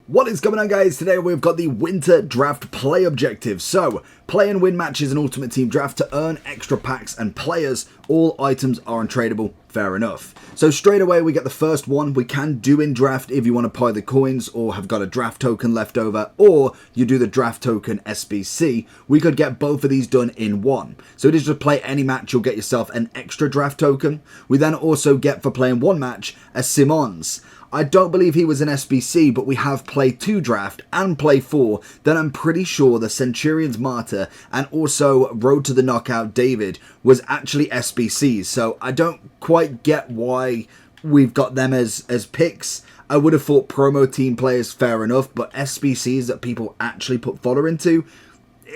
What is going on, guys? Today we've got the Winter Draft Play Objective. So, play and win matches in Ultimate Team Draft to earn extra packs and players. All items are untradeable, fair enough. So straight away we get the first one. We can do in draft if you want to buy the coins or have got a draft token left over, or you do the draft token SBC. We could get both of these done in one. So it is just play any match, you'll get yourself an extra draft token. We then also get, for playing one match, a Simons. I don't believe he was an SBC, but we have play 2 draft and play 4. Then I'm pretty sure the Centurion's Martyr and also Road to the Knockout David was actually SBCs. So I don't quite get why we've got them as picks. I would have thought promo team players fair enough, but SBCs that people actually put fodder into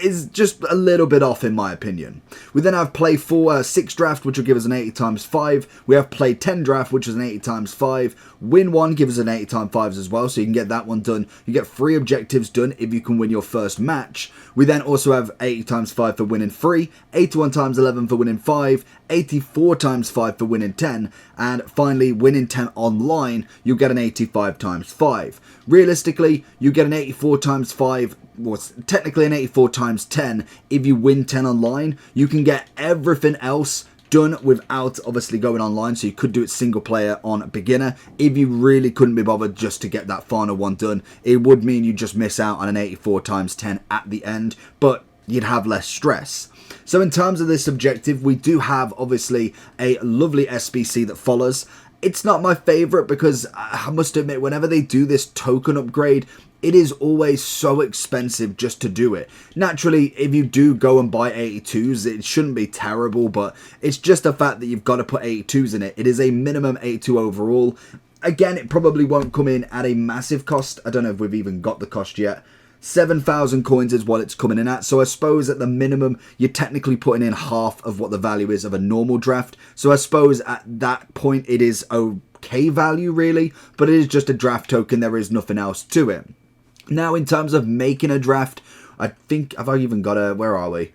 is just a little bit off in my opinion. We then have play 6 draft, which will give us an 80 times 5. We have play 10 draft, which is an 80 times 5. Win 1 gives us an 80 times 5 as well, so you can get that one done. You get 3 objectives done if you can win your first match. We then also have 80 times 5 for winning 3, 81 times 11 for winning 5, 84 times 5 for winning 10, and finally winning 10 online, you'll get an 85 times 5. Realistically, you get an 84 times 5, well, technically an 84 times 10 if you win 10 online. You can get everything else done without obviously going online, so you could do it single player on beginner. If you really couldn't be bothered just to get that final one done, it would mean you just miss out on an 84 times 10 at the end, but you'd have less stress. So in terms of this objective, we do have obviously a lovely SBC that follows. It's not my favorite because I must admit, whenever they do this token upgrade, it is always so expensive just to do it. Naturally, if you do go and buy 82s, it shouldn't be terrible, but it's just the fact that you've got to put 82s in it. It is a minimum 82 overall. Again, it probably won't come in at a massive cost. I don't know if we've even got the cost yet. 7,000 coins is what it's coming in at, so I suppose at the minimum you're technically putting in half of what the value is of a normal draft. So I suppose at that point it is okay value really, but it is just a draft token, there is nothing else to it. Now in terms of making a draft, I think, have I even got a, where are we?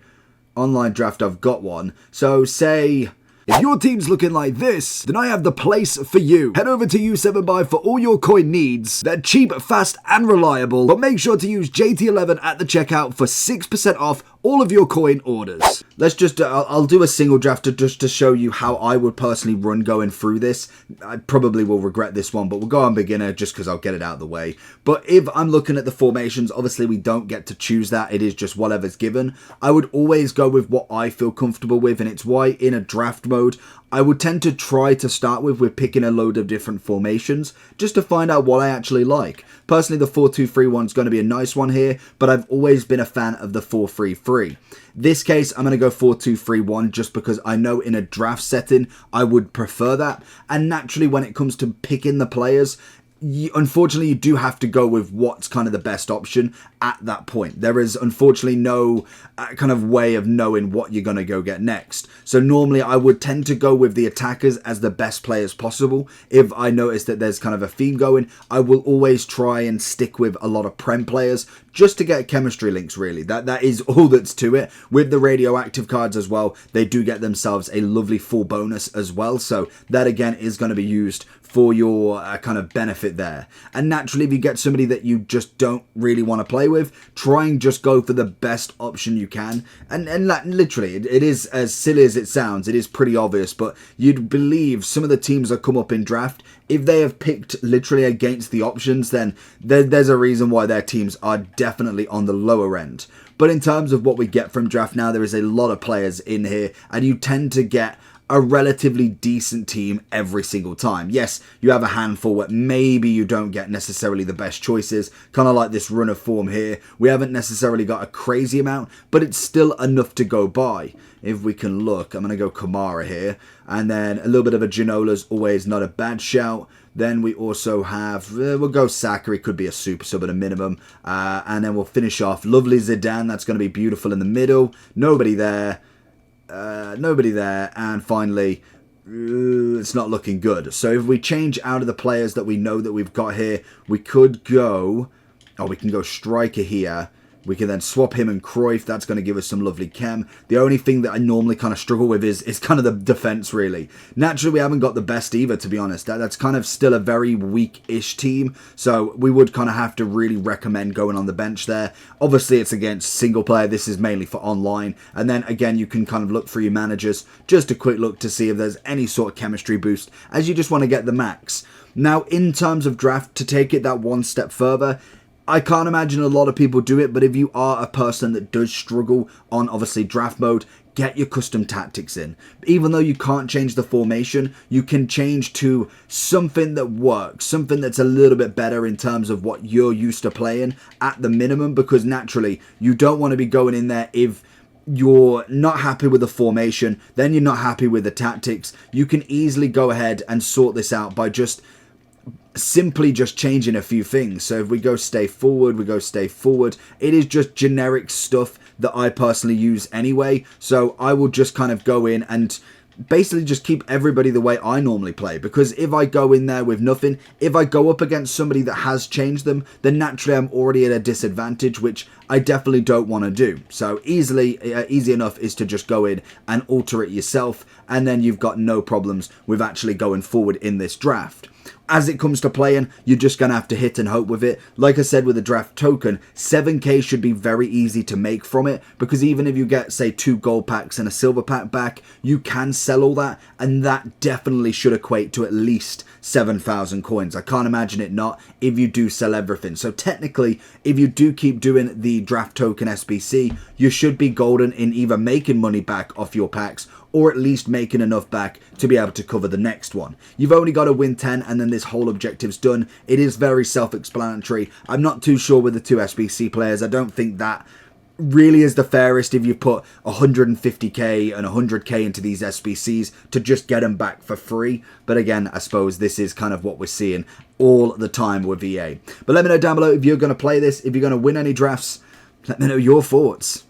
Online draft, I've got one. So say, if your team's looking like this, then I have the place for you. Head over to U7Buy for all your coin needs. They're cheap, fast, and reliable, but make sure to use JT11 at the checkout for 6% off all of your coin orders. Let's just, I'll do a single draft just to show you how I would personally run going through this. I probably will regret this one, but we'll go on beginner just because I'll get it out of the way. But if I'm looking at the formations, obviously we don't get to choose that. It is just whatever's given. I would always go with what I feel comfortable with, and it's why in a draft mode, I would tend to try to start with picking a load of different formations just to find out what I actually like. Personally, the 4-2-3 one's going to be a nice one here, but I've always been a fan of the 4-3-3. This case, I'm going to go 4-2-3-1 just because I know in a draft setting, I would prefer that. And naturally, when it comes to picking the players, unfortunately, you do have to go with what's kind of the best option at that point. There is unfortunately no kind of way of knowing what you're going to go get next. So normally I would tend to go with the attackers as the best players possible. If I notice that there's kind of a theme going, I will always try and stick with a lot of Prem players just to get chemistry links really. That is all that's to it. With the radioactive cards as well, they do get themselves a lovely full bonus as well. So that again is going to be used for your kind of benefit there. And naturally, if you get somebody that you just don't really want to play with, try and just go for the best option you can. And literally, it is as silly as it sounds, it is pretty obvious, but you'd believe some of the teams that come up in draft, if they have picked literally against the options, then there's a reason why their teams are definitely on the lower end. But in terms of what we get from draft now, there is a lot of players in here, and you tend to get a relatively decent team every single time. Yes, you have a handful where maybe you don't get necessarily the best choices, kind of like this run of form here. We haven't necessarily got a crazy amount, but it's still enough to go by. If we can look, I'm going to go Kamara here, and then a little bit of a Ginola's always not a bad shout. Then we also have, we'll go Saka, he could be a super sub at a minimum, and then we'll finish off lovely Zidane, that's going to be beautiful in the middle, nobody there. Nobody there, and finally it's not looking good. So if we change out of the players that we know that we've got here, we could go, oh, we can go striker here, We can then swap him and Cruyff. That's going to give us some lovely chem. The only thing that I normally kind of struggle with is kind of the defense, really. Naturally, we haven't got the best either, to be honest. That's kind of still a very weak-ish team. So we would kind of have to really recommend going on the bench there. Obviously, it's against single player. This is mainly for online. And then, again, you can kind of look through your managers. Just a quick look to see if there's any sort of chemistry boost, as you just want to get the max. Now, in terms of draft, to take it that one step further, I can't imagine a lot of people do it, but if you are a person that does struggle on, obviously, draft mode, get your custom tactics in. Even though you can't change the formation, you can change to something that works, something that's a little bit better in terms of what you're used to playing at the minimum, because naturally, you don't want to be going in there if you're not happy with the formation, then you're not happy with the tactics. You can easily go ahead and sort this out by simply just changing a few things. So if we go stay forward, it is just generic stuff that I personally use anyway. So I will just kind of go in and basically just keep everybody the way I normally play, because if I go in there with nothing, if I go up against somebody that has changed them, then naturally I'm already at a disadvantage, which I definitely don't want to do. So easy enough is to just go in and alter it yourself, and then you've got no problems with actually going forward in this draft. As it comes to playing, you're just going to have to hit and hope with it. Like I said with the draft token, 7k should be very easy to make from it, because even if you get, say, 2 gold packs and a silver pack back, you can sell all that, and that definitely should equate to at least 7,000 coins. I can't imagine it not if you do sell everything. So technically, if you do keep doing the draft token SBC, you should be golden in either making money back off your packs, or at least making enough back to be able to cover the next one. You've only got to win 10 and then this whole objective's done. It is very self-explanatory. I'm not too sure with the 2 SBC players. I don't think that really is the fairest if you put 150k and 100k into these SBCs to just get them back for free. But again, I suppose this is kind of what we're seeing all the time with EA. But let me know down below if you're going to play this, if you're going to win any drafts. Let me know your thoughts.